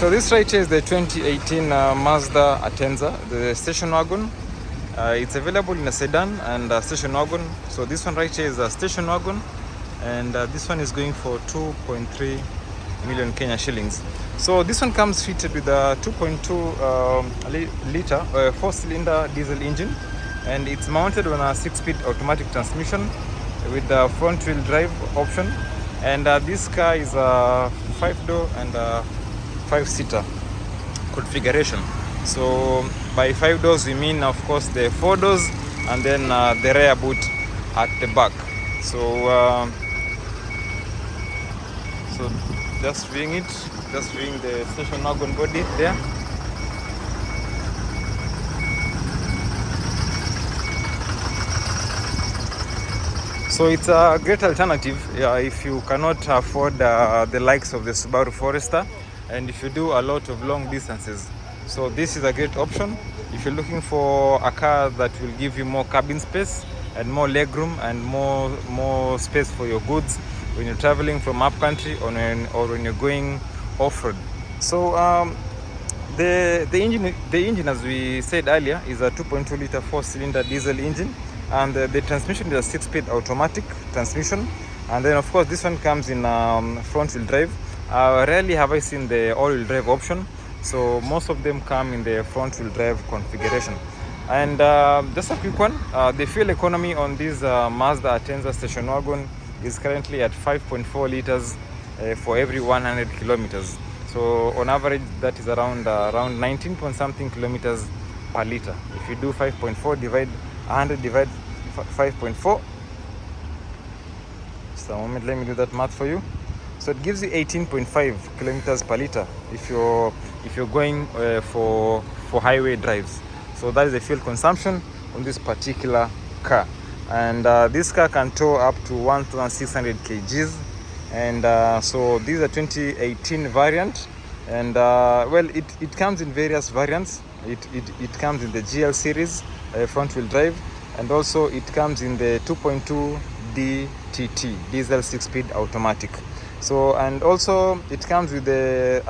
So this right here is the 2018 Mazda Atenza, the station wagon. It's available in a sedan and a station wagon. So this one right here is a station wagon, and this one is going for 2.3 million Kenya shillings. So this one comes fitted with a 2.2 liter 4-cylinder diesel engine, and it's mounted on a 6-speed automatic transmission with the front wheel drive option. And this car is a 5-door and a 5-seater configuration. So by 5 doors we mean, of course, the 4 doors and then the rear boot at the back. So just viewing the station wagon body there. So it's a great alternative if you cannot afford the likes of the Subaru Forester, and if you do a lot of long distances. So this is a great option if you're looking for a car that will give you more cabin space and more legroom and more space for your goods when you're traveling from up country or when you're going off-road. So the engine, as we said earlier, is a 2.2 liter 4-cylinder diesel engine, and the transmission is a 6-speed automatic transmission. And then of course this one comes in front wheel drive. Rarely have I seen the all-wheel drive option, so most of them come in the front wheel drive configuration. And just a quick one, the fuel economy on this Mazda Atenza station wagon is currently at 5.4 liters for every 100 kilometers. So on average that is around 19 point something kilometers per liter. If you do 5.4 divide 100 divide 5.4, just a moment, let me do that math for you. So it gives you 18.5 kilometers per liter if you're going for highway drives. So that is the fuel consumption on this particular car. And this car can tow up to 1,600 kgs. And so these are 2018 variant. And well, it comes in various variants. It comes in the GL series front wheel drive, and also it comes in the 2.2 DTT diesel 6-speed automatic. So, and also it comes with the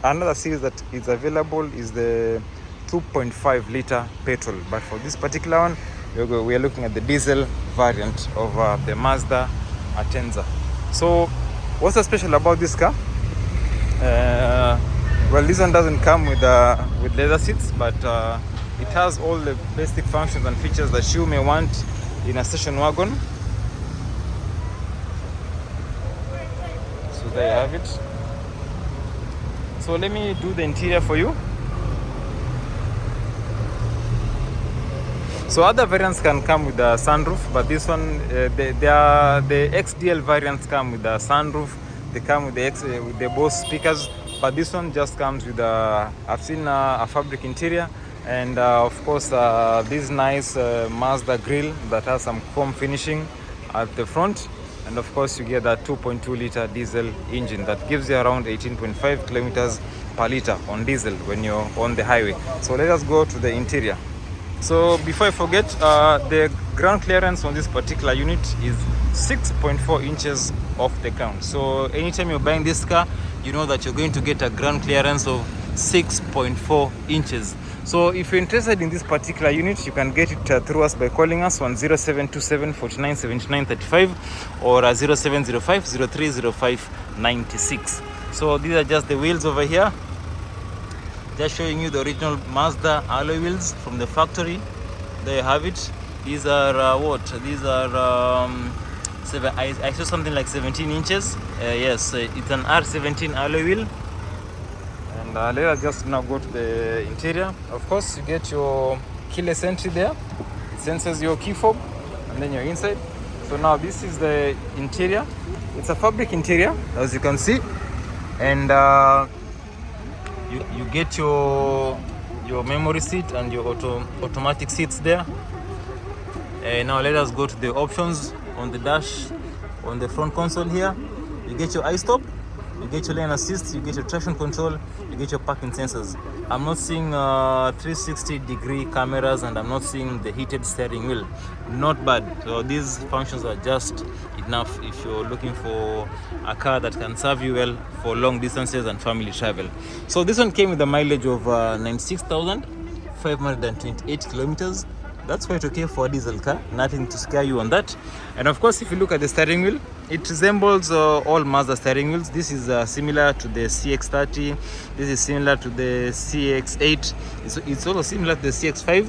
another series that is available is the 2.5 liter petrol. But for this particular one, we are looking at the diesel variant of the Mazda Atenza. So what's so special about this car? Well, this one doesn't come with leather seats, but it has all the basic functions and features that you may want in a station wagon. So there you have it. So let me do the interior for you. So other variants can come with a sunroof, but this one, the XDL variants come with a sunroof. They come with the Bose speakers, but this one just comes with I've seen a fabric interior, and of course this nice Mazda grille that has some chrome finishing at the front. And of course you get that 2.2 liter diesel engine that gives you around 18.5 kilometers per liter on diesel when you're on the highway. So let us go to the interior. So before I forget, the ground clearance on this particular unit is 6.4 inches off the ground. So anytime you're buying this car, you know that you're going to get a ground clearance of 6.4 inches. So if you're interested in this particular unit, you can get it through us by calling us on 0727 49 79 35 or 0705 0305 96. So these are just the wheels over here. Just showing you the original Mazda alloy wheels from the factory. There you have it. These are what? These are I saw something like 17 inches. Yes, it's an R17 alloy wheel. And let us just now go to the interior. Of course, you get your keyless entry there. It senses your key fob, and then you're inside. So now this is the interior. It's a fabric interior, as you can see, and you get your memory seat and your automatic seats there. Now let us go to the options on the dash, on the front console here. You get your iStop, you get your lane assist, you get your traction control, you get your parking sensors. I'm not seeing 360-degree cameras, and I'm not seeing the heated steering wheel. Not bad. So these functions are just enough if you're looking for a car that can serve you well for long distances and family travel. So this one came with a mileage of 96,528 kilometers. That's quite okay for a diesel car, nothing to scare you on that. And of course, if you look at the steering wheel, it resembles all Mazda steering wheels. This is similar to the CX-30, this is similar to the CX-8, it's also similar to the CX-5.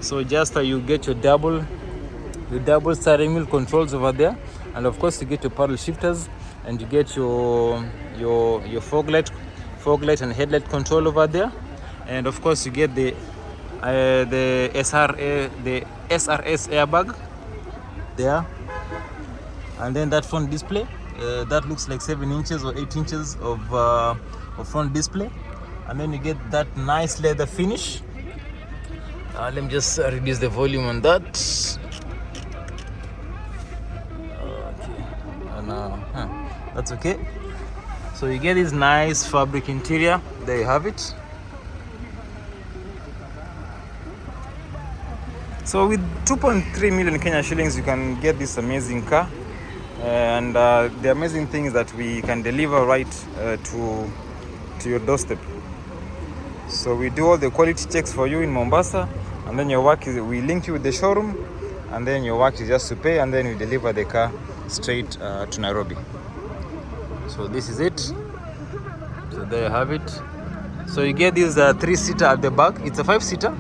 So just you get your double steering wheel controls over there, and of course you get your paddle shifters, and you get your fog light and headlight control over there, and of course you get the SRS airbag there, and then that front display that looks like 7 inches or 8 inches of front display, and then you get that nice leather finish. Let me just reduce the volume on that. Okay, and that's okay. So you get this nice fabric interior. There you have it. So with 2.3 million Kenya shillings, you can get this amazing car. And the amazing thing is that we can deliver right to your doorstep. So we do all the quality checks for you in Mombasa, and then your work is, we link you with the showroom, and then your work is just to pay, and then we deliver the car straight to Nairobi. So this is it. So there you have it. So you get this 3-seater at the back. It's a 5-seater.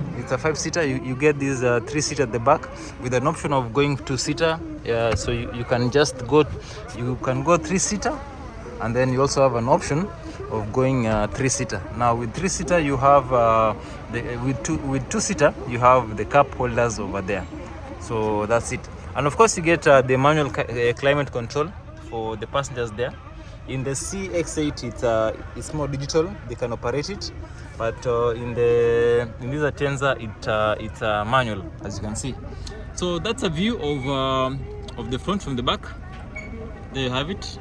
You get this 3-seater at the back with an option of going 2-seater. So you can just go, you can go 3-seater, and then you also have an option of going 3-seater. Now with 3-seater you have with 2-seater you have the cup holders over there. So that's it. And of course you get the manual climate control for the passengers there. In the CX-8 it's more digital, they can operate it, but in this Atenza it's manual, as you can see. So that's a view of the front from the back. There you have it.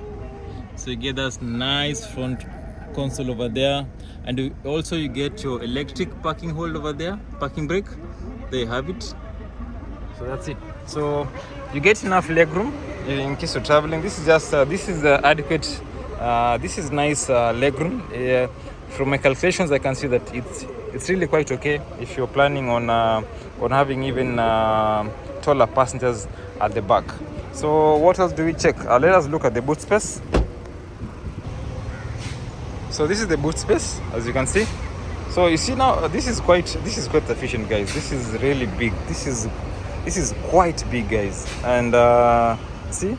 So you get that nice front console over there, and also you get your electric parking hold over there, parking brake. There you have it. So that's it. So you get enough legroom in case you're traveling. This is just adequate. This is nice legroom. From my calculations, I can see that it's really quite okay if you're planning on having even taller passengers at the back. So what else do we check? Let us look at the boot space. So this is the boot space, as you can see. So you see now, this is quite sufficient, guys. This is really big. This is quite big, guys. And see,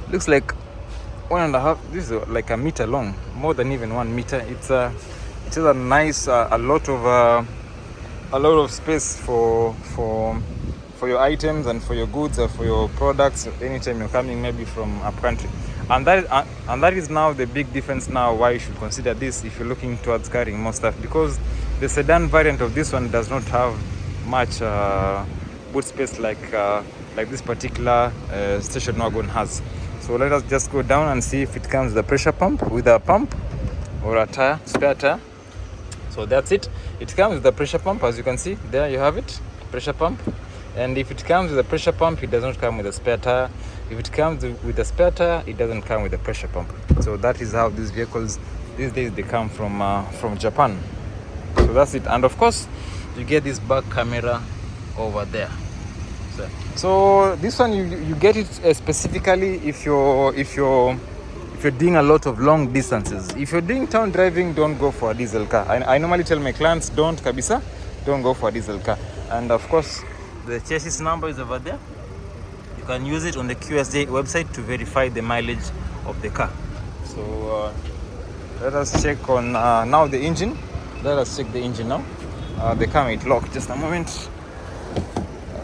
looks like 1.5. This is like a meter long, more than even 1 meter. It's a nice a lot of space for your items and for your goods or for your products anytime you're coming maybe from up country. And that is now the big difference now why you should consider this if you're looking towards carrying more stuff, because the sedan variant of this one does not have much boot space like this particular station wagon has. So let us just go down and see if it comes with a pressure pump, with a pump or a tire, spare tire. So that's it. It comes with a pressure pump, as you can see. There you have it, pressure pump. And if it comes with a pressure pump, it does not come with a spare tire. If it comes with a spare tire, it doesn't come with a pressure pump. So that is how these vehicles these days they come from Japan. So that's it. And of course, you get this back camera over there. So this one you get it specifically if you're doing a lot of long distances. If you're doing town driving, don't go for a diesel car. I normally tell my clients, don't go for a diesel car. And of course, the chassis number is over there. You can use it on the QSJ website to verify the mileage of the car. So let us check on now the engine. Let us check the engine now. The car is locked. Just a moment.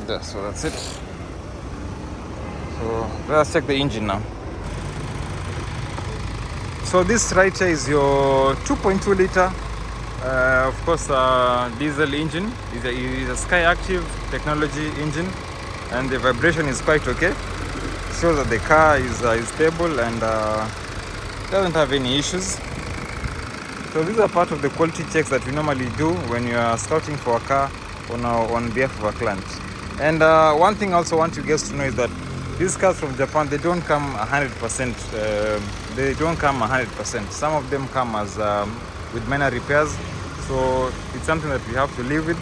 There, so that's it. So let us check the engine now. So this right here is your 2.2 liter of course diesel engine. Is a Sky Active technology engine, and the vibration is quite okay. Shows that the car is stable, and doesn't have any issues. So these are part of the quality checks that we normally do when you are scouting for a car on behalf of a client. And one thing I also want you guys to know is that these cars from Japan, they don't come 100%. They don't come 100%. Some of them come as with minor repairs. So it's something that we have to live with.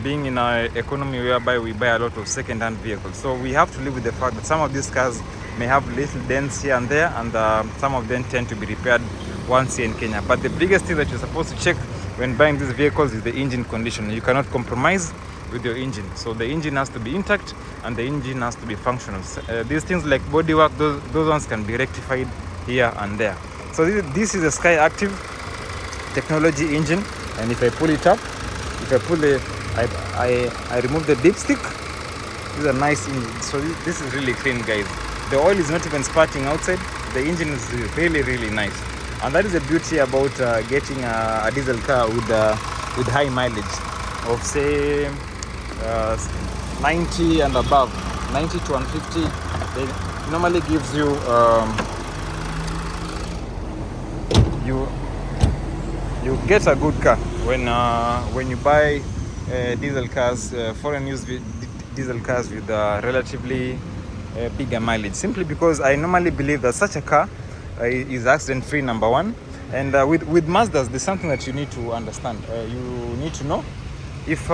Being in an economy whereby we buy a lot of second-hand vehicles, so we have to live with the fact that some of these cars may have little dents here and there, and some of them tend to be repaired once here in Kenya. But the biggest thing that you're supposed to check when buying these vehicles is the engine condition. You cannot compromise with your engine, so the engine has to be intact and the engine has to be functional. These things like bodywork, those ones can be rectified here and there. So this is a Sky Active technology engine, and if I pull it up, if I pull I remove the dipstick. This is a nice engine. So this is really clean, guys. The oil is not even spurting outside. The engine is really nice, and that is the beauty about getting a diesel car with high mileage of say 90 and above. 90 to 150. They normally gives you you get a good car when you buy diesel cars, foreign used diesel cars with relatively bigger mileage. Simply because I normally believe that such a car is accident free, number one. And with Mazdas, there's something that you need to understand. You need to know if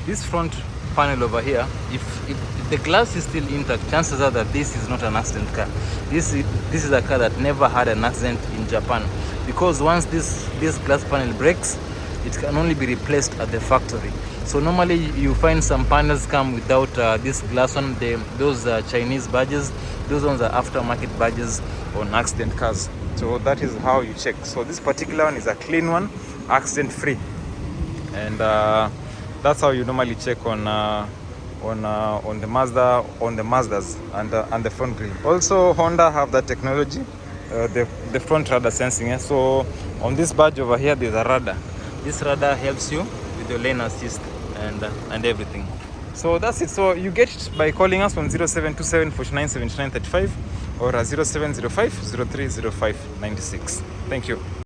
this front panel over here, if the glass is still intact, chances are that this is not an accident car. This is a car that never had an accident in Japan, because once this glass panel breaks, it can only be replaced at the factory. So normally you find some panels come without this glass one. Those Chinese badges, those ones are aftermarket badges on accident cars. So that is how you check. So this particular one is a clean one, accident free, and that's how you normally check on the Mazdas and the front grille. Also, Honda have that technology, the front radar sensing. So on this badge over here, there's a radar. This radar helps you with your lane assist and everything. So that's it. So you get it by calling us on 0727 49 79 35 or 0705 0305 96. Thank you.